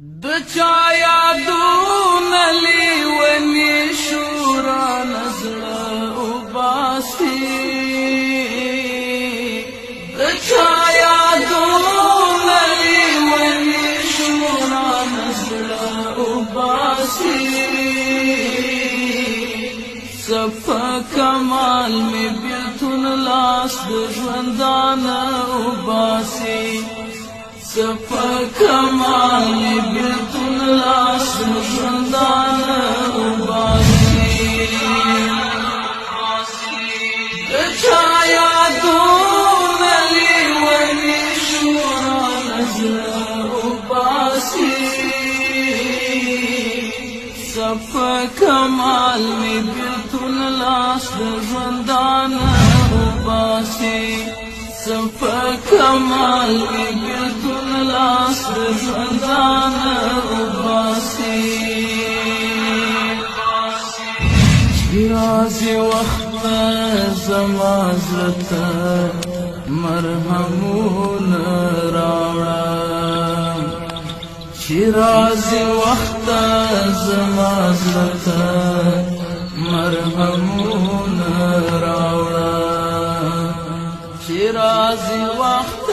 د چا یادونه لیونی شورا نزړه وباسي د چا یادونه لیونی شورا نزړه وباسي صفا کمال می بیلتون لاس د ژوندانه وباسي صفا کمال بیلتون لاس ژوندانه وباسي د چا یادونه لیونی شورا نزړه وباسي صفا کمال می بیلتون لاس ژوندانه وباسي صفا کمال می بیلتون لاس ژوندانه وباسي چې راځي وخت زما زړه ته مرهمونه راوړه چې راځي وخت زما زړه ته مرهمونه راوړه چې راځي وخت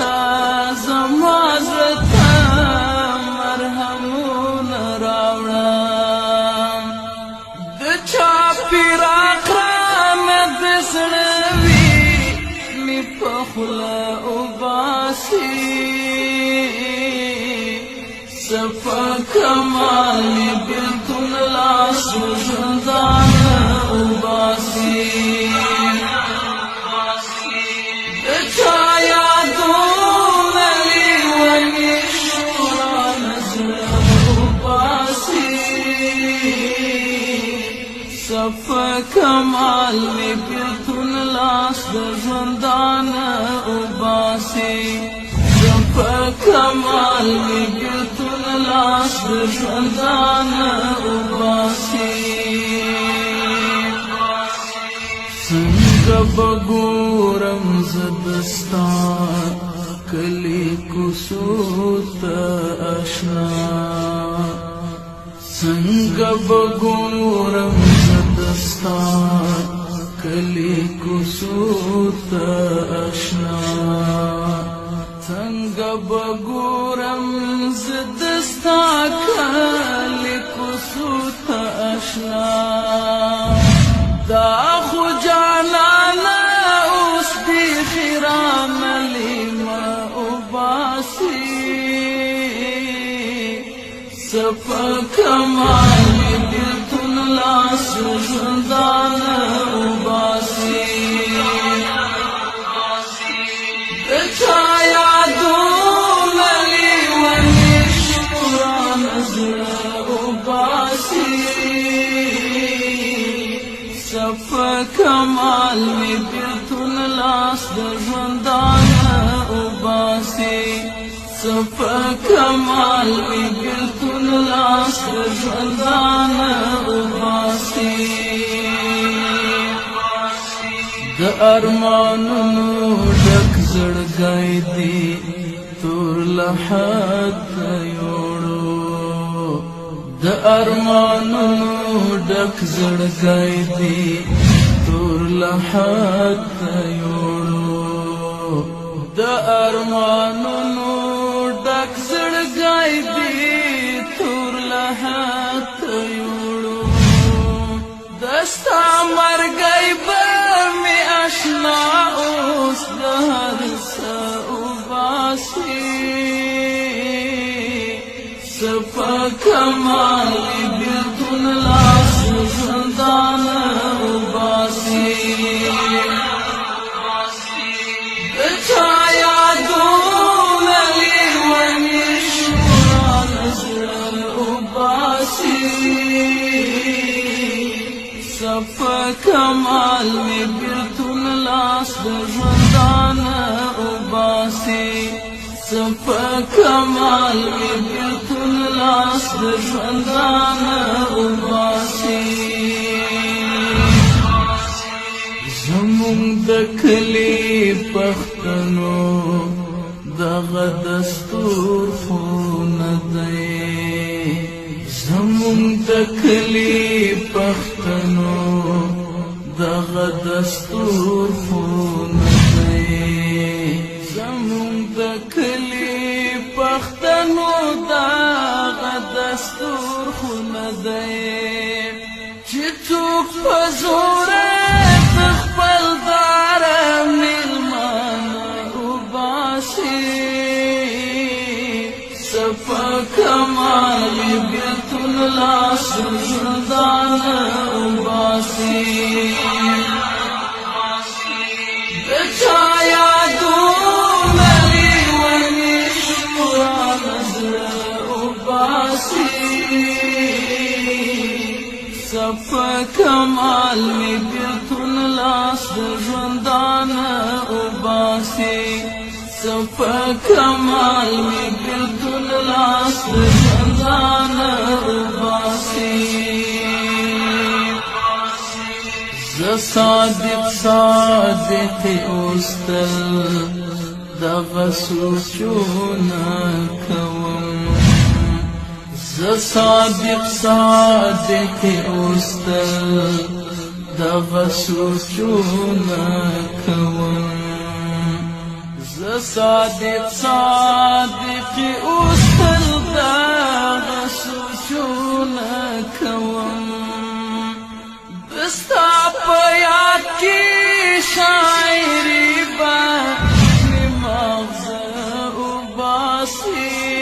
زما زړه ته مرهمونه راوړه د چا فراق رانه د زړه وي مې په خوله وباسي صفا کمال مې بیلتون لاس ژوندانه وباسي صفا کمال می بیلتون لاس د ژوندانه وباسي صفا کمال می بیلتون لاس د ژوندانه وباسي څنګه به ګورم زه دستا کلی کوڅو ته اشنا څنګه به ګورم زه دستا کلی کوڅو ته اشنا څنګه به ګورم زه دستا کلی کوڅو ته اشنا دا خو جانانه اوس بیخي رانه لیمه وباسي صفا کمال می بیلتون لاس ژوندانه وباسي د چا یادونه لیونی شورا نزړه وباسي صفا کمال می بیلتون لاس د ژوندانه وباسي صفا کمال می بیلتون لاس ژوندانه وباسي د ارمانونو ډک زړګی دی تور لحد ته یوړو د ارمانونو ډک زړګی دی تور لحد ته یوړو د ارمانونو ډک زړګی دی تور لحد ته یوړو دستا مرګی به مې اشنا اوس د هر څه وباسي صفا کمال بیلتون لاس ژوندانه وباسي د چا یادونه لیونی شورا نزړه وباسي صفا کمال می بیلتون لاس د ژوندانه وباسي صفا کمال می بیلتون لاس د ژوندانه وباسي زمونږ د کلي پښتنو دغه دستور خو نه دی زمون د کلی پښتنو دغه دستور خو نه دی زمون د کلی پښتنو دغه دستور خو نه دی چې څوک په زور خپل دار میلمانه وباسي صفا کمال بیتون لاس زندان وباسي د چا یادونه لیونی شمرانه وباسي صفا کمال می بیتون لاس زندان وباسي صفا کمال می بیتون لاس زندان وباسي ز صادق صادق اوستل دغه سوچونه کوم ز صادق صادق اوستل دغه سوچونه کوم ز صادق صادق اوستل دغه سوچونه کوم دستا په یاد کې شاعري به مغزه وباسي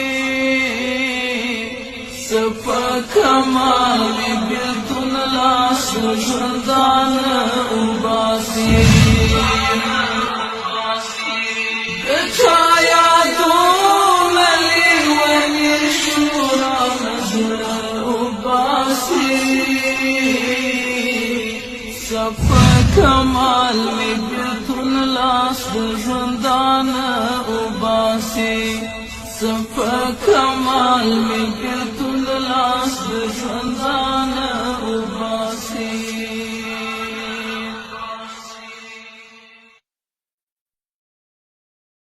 صفا کمال بیلتون لاس زندان وباسي د چا یادونه لیونی شمرانه وباسي صفا کمال می بیلتون لاس زندان وباسي صفا کمال می بیلتون لاس زندان وباسي